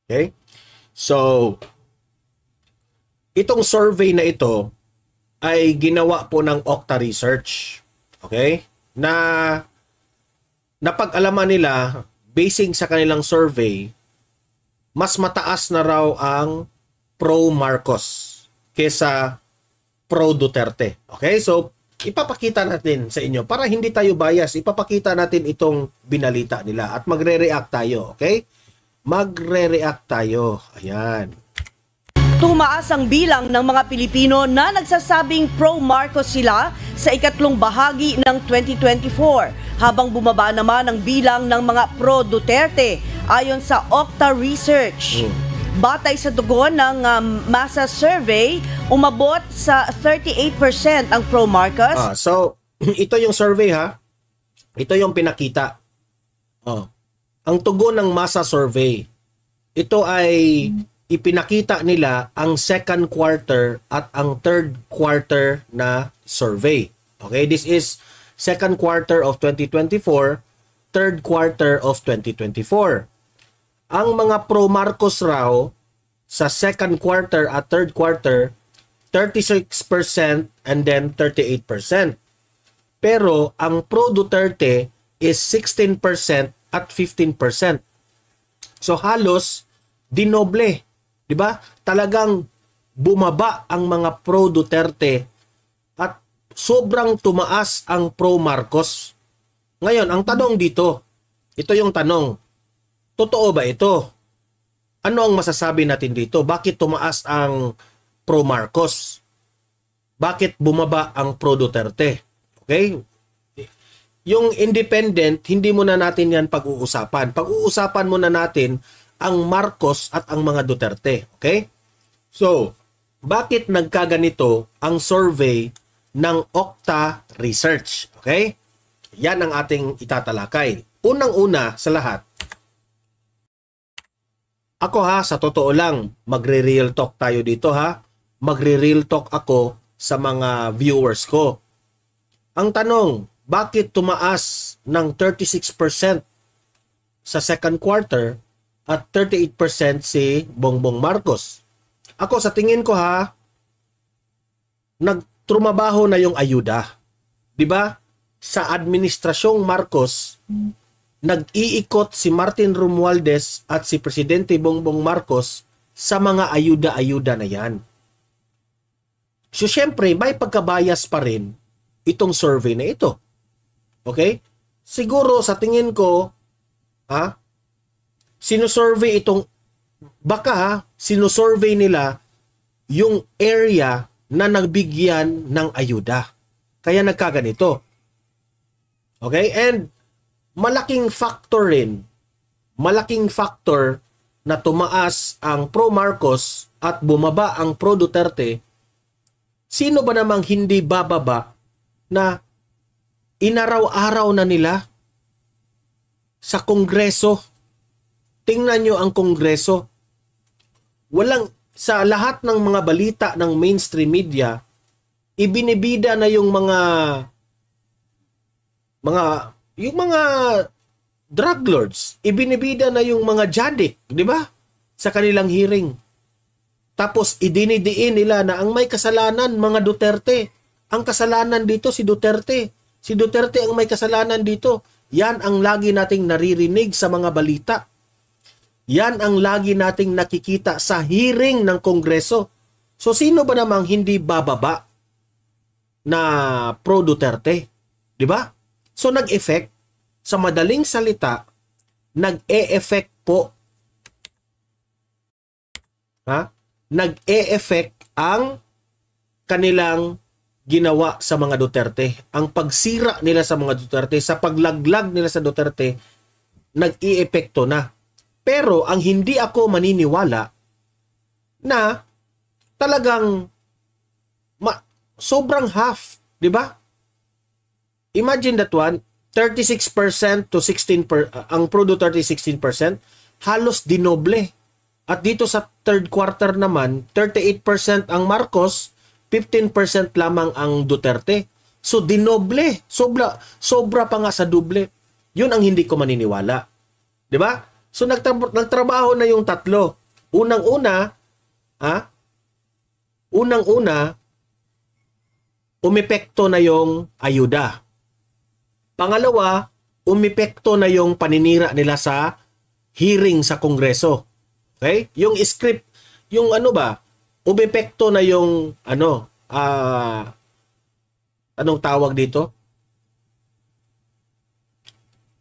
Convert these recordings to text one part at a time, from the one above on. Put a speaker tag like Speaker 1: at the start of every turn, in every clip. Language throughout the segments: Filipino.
Speaker 1: Okay? So, itong survey na ito ay ginawa po ng Okta Research. Okay? Na napag-alaman nila, basing sa kanilang survey, mas mataas na raw ang pro-Marcos kesa pro-Duterte. Okay? So, ipapakita natin sa inyo para hindi tayo bias. Ipapakita natin itong binalita nila at magre-react tayo. Okay? Magre-react tayo. Ayan.
Speaker 2: Tumaas ang bilang ng mga Pilipino na nagsasabing pro-Marcos sila sa ikatlong bahagi ng 2024, habang bumaba naman ang bilang ng mga pro-Duterte ayon sa Okta Research. Batay sa tugon ng masa survey, umabot sa 38% ang pro-Marcos.
Speaker 1: So, ito yung survey ha. Ito yung pinakita. Ang tugon ng masa survey, ito ay ipinakita nila ang second quarter at ang third quarter na survey. Okay, this is second quarter of 2024, third quarter of 2024. Ang mga pro-Marcos raw sa second quarter at third quarter, 36% and then 38%. Pero ang pro-Duterte is 16% at 15%. So halos dinoble. 'Di ba? Talagang bumaba ang mga pro-Duterte at sobrang tumaas ang pro-Marcos. Ngayon, ang tanong dito, ito yung tanong. Totoo ba ito? Ano ang masasabi natin dito? Bakit tumaas ang pro-Marcos? Bakit bumaba ang pro-Duterte? Okay? Yung independent, hindi muna natin yan pag-uusapan. Pag-uusapan muna natin ang Marcos at ang mga Duterte. Okay? So, bakit nagkaganito ang survey ng Okta Research? Okay? Yan ang ating itatalakay. Unang-una sa lahat, ako ha, sa totoo lang, magre-real talk tayo dito ha. Magre-real talk ako sa mga viewers ko. Ang tanong, bakit tumaas ng 36% sa second quarter at 38% si Bongbong Marcos? Ako sa tingin ko ha, nagtrumabaho na yung ayuda. 'Di ba? Sa administrasyong Marcos, nag-iikot si Martin Romualdez at si Presidente Bongbong Marcos sa mga ayuda-ayuda na yan. So syempre, may pagkabayas pa rin itong survey na ito. Okay? Siguro sa tingin ko, sinusurvey itong, sinusurvey nila yung area na nagbigyan ng ayuda. Kaya nagkaganito. Okay? And malaking factor na tumaas ang pro-Marcos at bumaba ang pro-Duterte. Sino ba namang hindi bababa na inaraw-araw na nila sa Kongreso? Tingnan nyo ang Kongreso. Sa lahat ng mga balita ng mainstream media, ibinibida na yung mga drug lords, ibinibida na yung mga jadik, di ba? Sa kanilang hearing. Tapos idinidiin nila na ang may kasalanan mga Duterte. Ang kasalanan dito si Duterte. Si Duterte ang may kasalanan dito. Yan ang lagi nating naririnig sa mga balita. Yan ang lagi nating nakikita sa hearing ng Kongreso. So sino ba namang hindi bababa na pro Duterte? Di ba? So nag-effect, sa madaling salita, nag-e-effect po. Nag-e-effect ang kanilang ginawa sa mga Duterte. Ang pagsira nila sa mga Duterte, sa paglaglag nila sa Duterte, nag-i-epekto na. Pero ang hindi ako maniniwala na talagang sobrang half, di ba? Imagine that one, 36% to 16%, ang pro Duterte 16%, halos dinoble. At dito sa third quarter naman, 38% ang Marcos, 15% lamang ang Duterte. So dinoble, sobra pa nga sa doble. Yun ang hindi ko maniniwala. 'Di ba? So nagtrabaho na yung tatlo. Unang-una, umepekto na yung ayuda. Pangalawa, umepekto na yung paninira nila sa hearing sa Kongreso. Okay? Yung script, yung umepekto na yung anong tawag dito?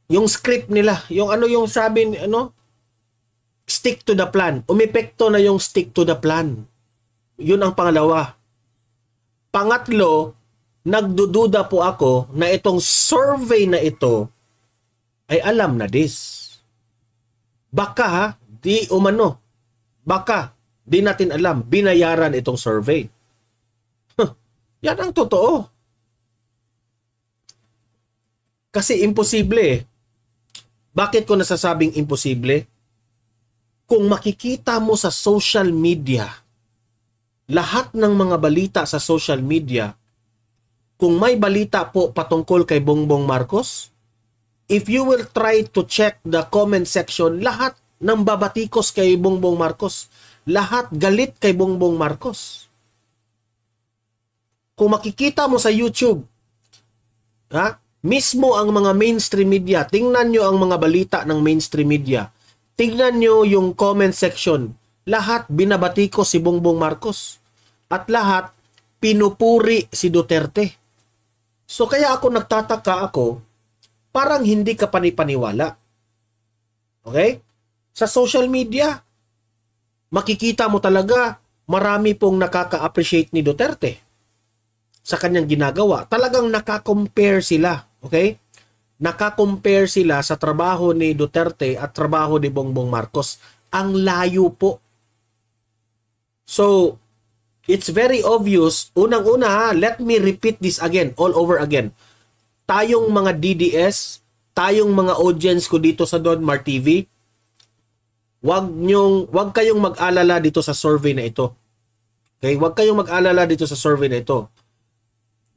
Speaker 1: Yung script nila, yung yung sabi stick to the plan. Umepekto na yung stick to the plan. Yun ang pangalawa. Pangatlo, nagdududa po ako na itong survey na ito ay alam na this. Baka di natin alam, binayaran itong survey. Yan ang totoo. Kasi imposible. Bakit ko nasasabing imposible? Kung makikita mo sa social media, lahat ng mga balita sa social media, kung may balita po patungkol kay Bongbong Marcos, if you will try to check the comment section, lahat ng babatikos kay Bongbong Marcos, lahat galit kay Bongbong Marcos. Kung makikita mo sa YouTube, mismo ang mga mainstream media, tingnan nyo ang mga balita ng mainstream media, tingnan nyo yung comment section, lahat binabatikos si Bongbong Marcos at lahat pinupuri si Duterte. So kaya nagtataka ako, parang hindi ka panipaniwala. Okay? Sa social media, makikita mo talaga marami pong nakaka-appreciate ni Duterte sa kanyang ginagawa. Talagang nakakompare sila. Okay? Nakakompare sila sa trabaho ni Duterte at trabaho ni Bongbong Marcos. Ang layo po. So, it's very obvious. Unang-una, let me repeat this again, all over again. Tayong mga DDS, tayong mga audience ko dito sa Donmar TV, wag kayong mag-alala dito sa survey na ito. Okay? Wag kayong mag-alala dito sa survey na ito.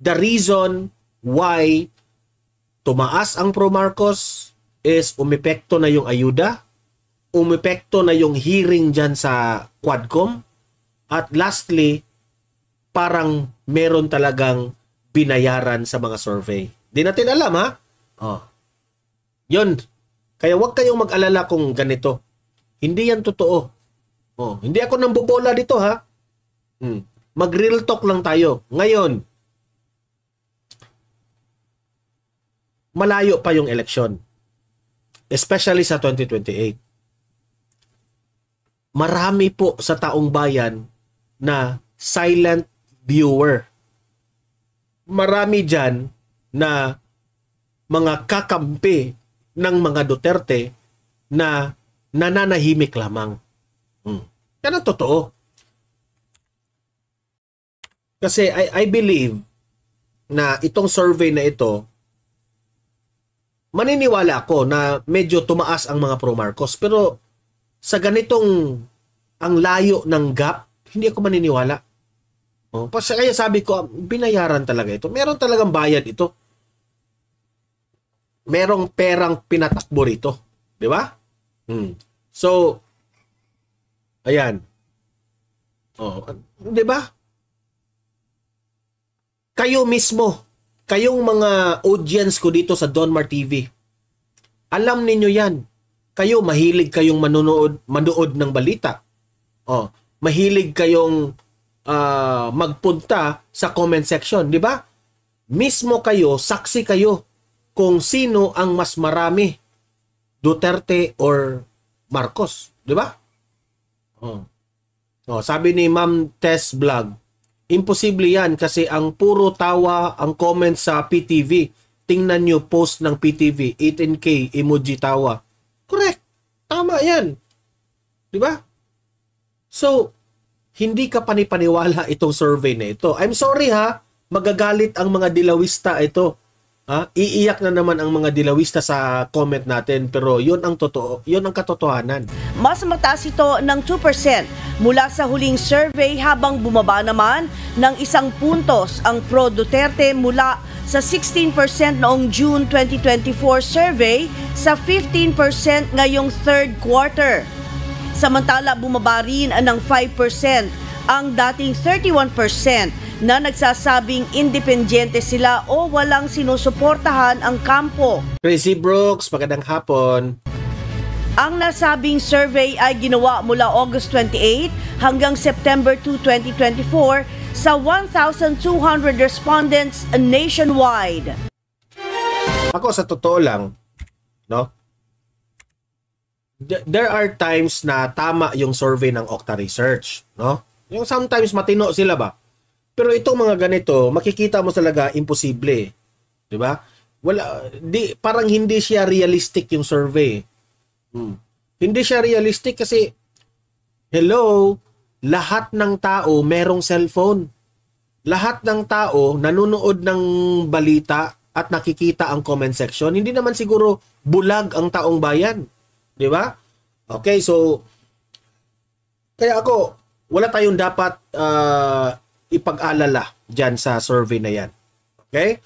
Speaker 1: The reason why tumaas ang pro-Marcos is umepekto na yung ayuda, umepekto na yung hearing dyan sa Quadcom, at lastly, parang meron talagang binayaran sa mga survey. Di natin alam, ha? Yun. Kaya wag kayong mag-alala kung ganito. Hindi yan totoo. Hindi ako nambobola dito, ha? Mag-real talk lang tayo. Ngayon, malayo pa yung eleksyon. Especially sa 2028. Marami po sa taong bayan na silent viewer. Marami dyan na mga kakampi ng mga Duterte na nananahimik lamang. Yan ang totoo. Kasi I believe na itong survey na ito, maniniwala ako na medyo tumaas ang mga pro-Marcos. Pero sa ganitong ang layo ng gap, hindi ako maniniwala. Kaya sabi ko, binayaran talaga ito. Meron talagang bayad ito. Merong perang pinatakbo rito. Di ba? So, ayan. Di ba? Kayo mismo, kayong mga audience ko dito sa Donmar TV, alam ninyo yan. Kayo, mahilig kayong manood ng balita. Mahilig kayong magpunta sa comment section, di ba? Mismo kayo, saksi kayo kung sino ang mas marami, Duterte or Marcos, di ba? Sabi ni Ma'am Tess Vlog, imposible yan kasi ang puro tawa ang comment sa PTV. Tingnan nyo post ng PTV, 18K emoji tawa. Correct. Tama yan. Di ba? So, hindi ka panipaniwala itong survey na ito. I'm sorry ha, magagalit ang mga dilawista ito. Iiyak na naman ang mga dilawista sa comment natin, pero yun ang totoo, yun ang katotohanan.
Speaker 2: Mas mataas ito ng 2% mula sa huling survey, habang bumaba naman ng 1 puntos ang pro Duterte mula sa 16% noong June 2024 survey sa 15% ngayong third quarter. Samantala, bumaba rin ng 5% ang dating 31% na nagsasabing independyente sila o walang sinusuportahan ang kampo.
Speaker 1: Crazy Brooks, magandang hapon.
Speaker 2: Ang nasabing survey ay ginawa mula August 28 hanggang September 2, 2024 sa 1,200 respondents nationwide.
Speaker 1: Ako sa totoo lang, no? There are times na tama yung survey ng Okta Research, no? Yung sometimes matino sila ba? Pero itong mga ganito, makikita mo talaga imposible, 'di ba? Parang hindi siya realistic yung survey. Hindi siya realistic kasi hello, lahat ng tao merong cellphone. Lahat ng tao nanonood ng balita at nakikita ang comment section. Hindi naman siguro bulag ang taong bayan. Di ba? Okay, so kaya ako, wala tayong dapat ipag-alala dyan sa survey na yan. Okay?